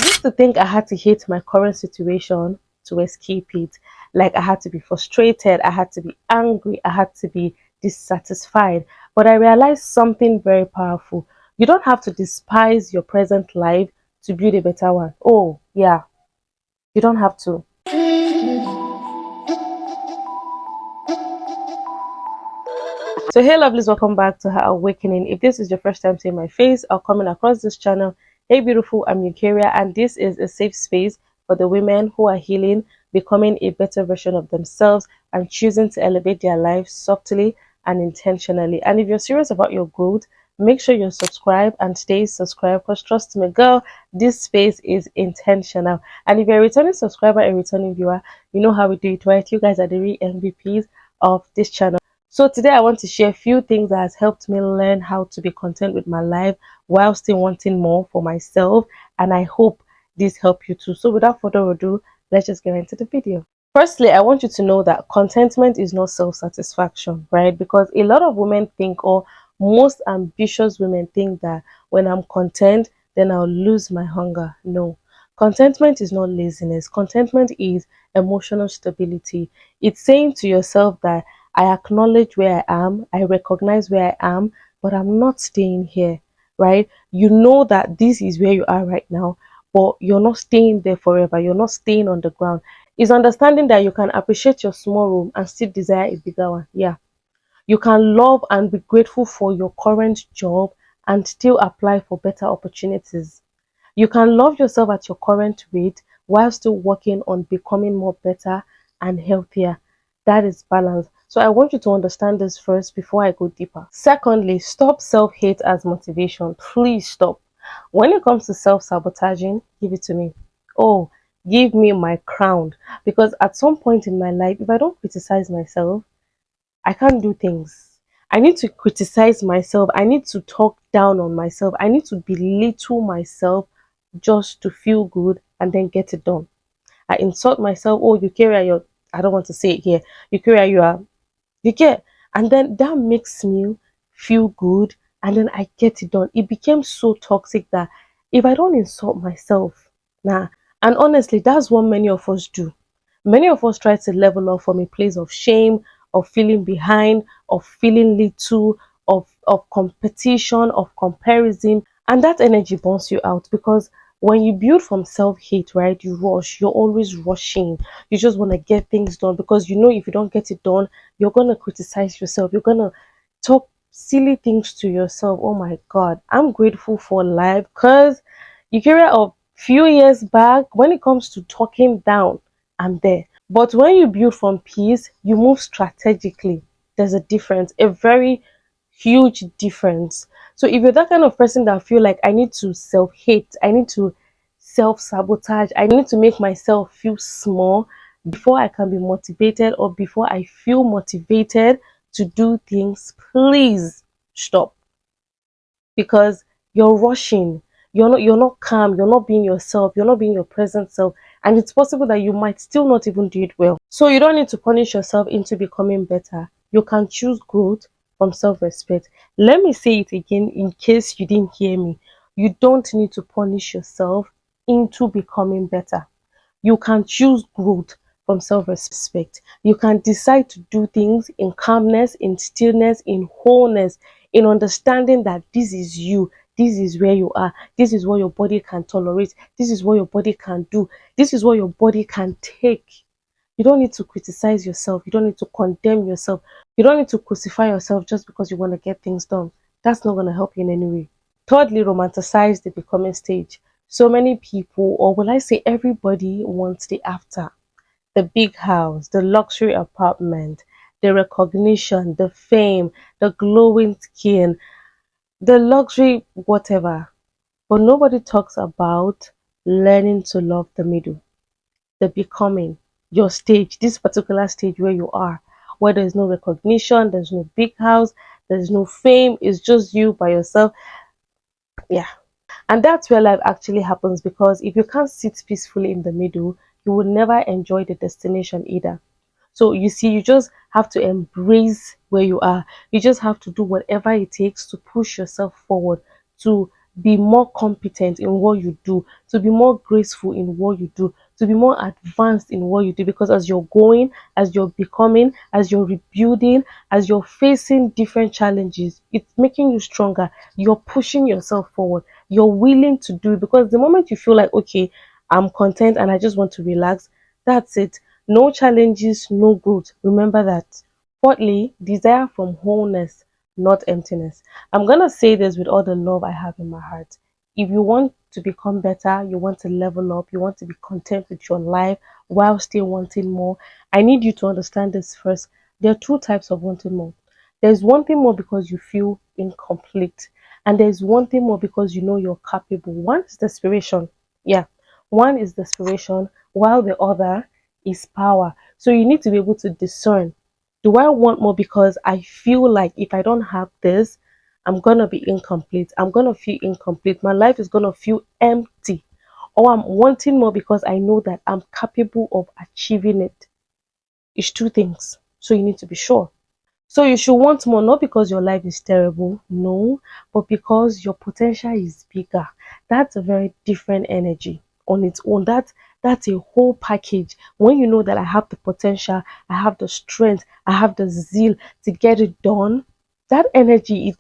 used to think I had to hate my current situation to escape it. Like I had to be frustrated, I had to be angry, I had to be dissatisfied. But I realized something very powerful. You don't have to despise your present life to build a better one. Oh, yeah, you don't have to. So hey lovelies, welcome back to Her Awakening. If this is your first time seeing my face or coming across this channel, hey beautiful, I'm Eukaria, and this is a safe space for the women who are healing, becoming a better version of themselves, and choosing to elevate their lives softly and intentionally. And if you're serious about your growth, make sure you're subscribed and stay subscribed, because trust me girl, this space is intentional. And if you're a returning subscriber and returning viewer, you know how we do it, right? You guys are the real MVPs of this channel. So today I want to share a few things that has helped me learn how to be content with my life while still wanting more for myself, and I hope this help you too. So without further ado, let's just get into the video. Firstly, I want you to know that contentment is not self-satisfaction, right? Because a lot of women think, or most ambitious women think, that when I'm content, then I'll lose my hunger. No. Contentment is not laziness. Contentment is emotional stability. It's saying to yourself that I acknowledge where I am, I recognize where I am, but I'm not staying here, right? You know that this is where you are right now, but you're not staying there forever. You're not staying on the ground. It's understanding that you can appreciate your small room and still desire a bigger one. Yeah. You can love and be grateful for your current job and still apply for better opportunities. You can love yourself at your current weight while still working on becoming more better and healthier. That is balance. So I want you to understand this first before I go deeper. Secondly, stop self-hate as motivation. Please stop. When it comes to self-sabotaging, give it to me. Oh, give me my crown. Because at some point in my life, if I don't criticize myself, I can't do things. I need to criticize myself. I need to talk down on myself. I need to belittle myself just to feel good and then get it done. I insult myself. Oh, you carry your, I don't want to say it here. You carry you get, and then that makes me feel good, and then I get it done. It became so toxic that if I don't insult myself, nah. And honestly, that's what many of us do. Many of us try to level up from a place of shame, of feeling behind, of feeling little, of competition, of comparison, and that energy burns you out. Because when you build from self-hate, right, you rush. You're always rushing. You just want to get things done, because you know if you don't get it done, you're going to criticize yourself. You're going to talk silly things to yourself. Oh my god, I'm grateful for life, because you carry a few years back, when it comes to talking down, I'm there. But when you build from peace, you move strategically. There's a difference, a very huge difference. So if you're that kind of person that feel like I need to self-hate, I need to self-sabotage, I need to make myself feel small before I can be motivated, or before I feel motivated to do things, please stop. Because you're rushing. You're not calm, you're not being yourself, you're not being your present self, and it's possible that you might still not even do it well. So you don't need to punish yourself into becoming better. You can choose growth from self-respect. Let me say it again in case you didn't hear me. You don't need to punish yourself into becoming better. You can choose growth from self-respect. You can decide to do things in calmness, in stillness, in wholeness, in understanding that this is you, this is where you are, this is what your body can tolerate, this is what your body can do, this is what your body can take. You don't need to criticize yourself. You don't need to condemn yourself. You don't need to crucify yourself just because you want to get things done. That's not going to help you in any way. Thirdly, romanticize the becoming stage. So many people, or will I say everybody, wants the after. The big house, the luxury apartment, the recognition, the fame, the glowing skin, the luxury whatever. But nobody talks about learning to love the middle, the becoming, your stage, this particular stage where you are, where there's no recognition, there's no big house, there's no fame, it's just you by yourself. Yeah. And that's where life actually happens, because if you can't sit peacefully in the middle, you will never enjoy the destination either. So you see, you just have to embrace where you are. You just have to do whatever it takes to push yourself forward, to be more competent in what you do, to be more graceful in what you do, to be more advanced in what you do. Because as you're going, as you're becoming, as you're rebuilding, as you're facing different challenges, it's making you stronger. You're pushing yourself forward. You're willing to do it, because the moment you feel like, okay, I'm content and I just want to relax, that's it. No challenges, no growth. Remember that. Fourthly, desire from wholeness, not emptiness. I'm going to say this with all the love I have in my heart. If you want to become better, you want to level up, you want to be content with your life while still wanting more, I need you to understand this first. There are two types of wanting more. There's wanting more because you feel incomplete, and there's wanting more because you know you're capable. One is desperation. Yeah. One is desperation, while the other is power. So you need to be able to discern. Do I want more because I feel like if I don't have this, I'm going to be incomplete. I'm going to feel incomplete. My life is going to feel empty. Or I'm wanting more because I know that I'm capable of achieving it. It's two things. So you need to be sure. So you should want more, not because your life is terrible, no, but because your potential is bigger. That's a very different energy on its own. That's a whole package. When you know that I have the potential, I have the strength, I have the zeal to get it done, that energy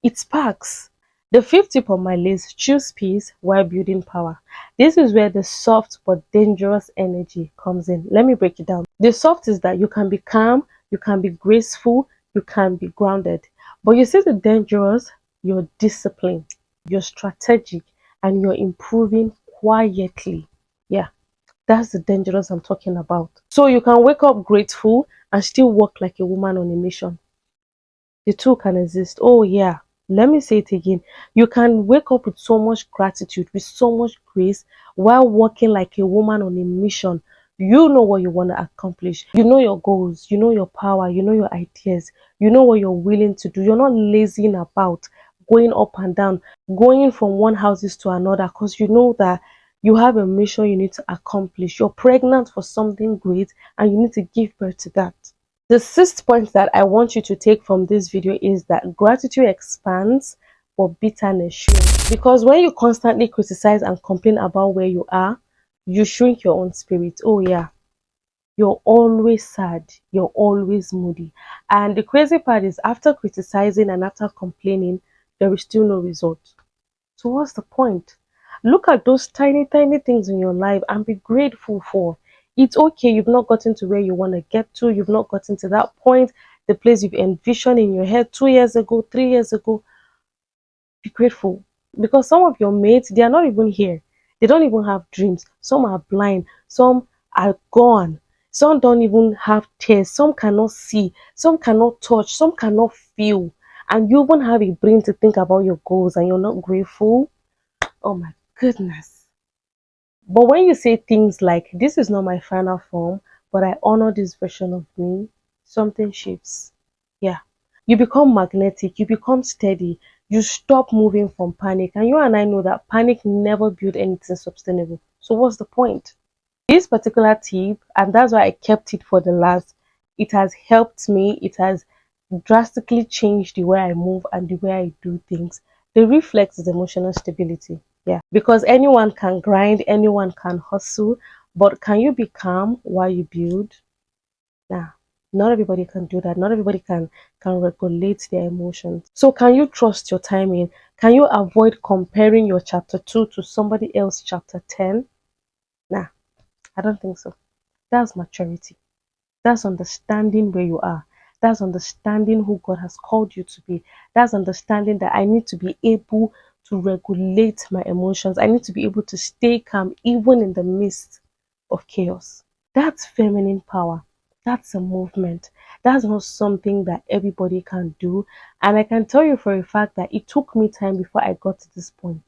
it sparks. The fifth tip on my list: choose peace while building power. This is where the soft but dangerous energy comes in. Let me break it down. The soft is that you can be calm, you can be graceful, you can be grounded. But you see the dangerous, you're disciplined, you're strategic, and you're improving quietly. Yeah, that's the dangerous I'm talking about. So you can wake up grateful and still work like a woman on a mission. The two can exist. Oh, yeah. Let me say it again. You can wake up with so much gratitude, with so much grace, while working like a woman on a mission. You know what you want to accomplish. You know your goals. You know your power. You know your ideas. You know what you're willing to do. You're not lazying about going up and down, going from one houses to another, because you know that you have a mission you need to accomplish. You're pregnant for something great and you need to give birth to that. The sixth point that I want you to take from this video is that gratitude expands, but bitterness shrinks. Because when you constantly criticize and complain about where you are, you shrink your own spirit. Oh, yeah. You're always sad. You're always moody. And the crazy part is, after criticizing and after complaining, there is still no result. So what's the point? Look at those tiny, tiny things in your life and be grateful for. It's okay, you've not gotten to where you want to get to. You've not gotten to that point, the place you've envisioned in your head 2 years ago, 3 years ago. Be grateful. Because some of your mates, they are not even here. They don't even have dreams. Some are blind. Some are gone. Some don't even have tears. Some cannot see. Some cannot touch. Some cannot feel. And you even have a brain to think about your goals and you're not grateful. Oh my goodness. But when you say things like, this is not my final form, but I honor this version of me, something shifts. Yeah. You become magnetic, you become steady, you stop moving from panic. And you and I know that panic never built anything sustainable. So what's the point? This particular tip, and that's why I kept it for the last, it has helped me. It has drastically changed the way I move and the way I do things. The reflex is emotional stability. Yeah, because anyone can grind, anyone can hustle, but can you be calm while you build? Nah, not everybody can do that. Not everybody can regulate their emotions. So can you trust your timing? Can you avoid comparing your chapter 2 to somebody else chapter 10? Nah, I don't think so. That's maturity. That's understanding where you are. That's understanding who God has called you to be. That's understanding that I need to be able to regulate my emotions. I need to be able to stay calm even in the midst of chaos. That's feminine power. That's a movement. That's not something that everybody can do. And I can tell you for a fact that it took me time before I got to this point.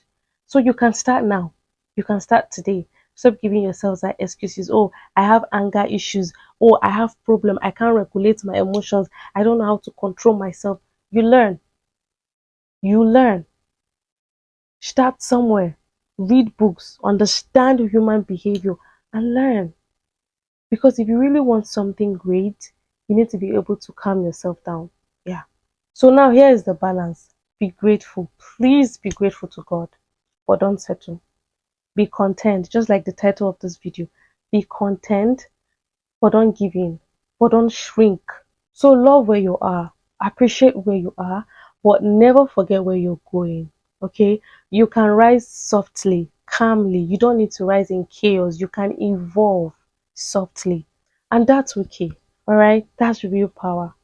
So you can start now. You can start today. Stop giving yourselves that excuses. Oh, I have anger issues. Oh, I have problem. I can't regulate my emotions. I don't know how to control myself. You learn. You learn. Start somewhere. Read books. Understand human behavior and learn. Because if you really want something great, you need to be able to calm yourself down. Yeah. So now here is the balance. be grateful. Please be grateful to God, but don't settle. Be content, just like the title of this video. Be content, but don't give in, but don't shrink. So love where you are, appreciate where you are, but never forget where you're going. Okay? You can rise softly, calmly. You don't need to rise in chaos. You can evolve softly. And that's okay. Alright? That's real power.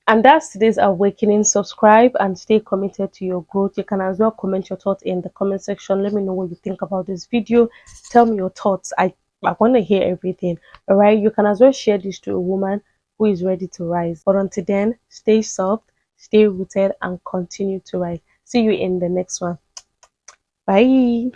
And that's today's awakening. Subscribe and stay committed to your growth. You can as well comment your thoughts in the comment section. Let me know what you think about this video. Tell me your thoughts. I want to hear everything. All right. You can as well share this to a woman who is ready to rise. But until then, stay soft, stay rooted, and continue to rise. See you in the next one. Bye.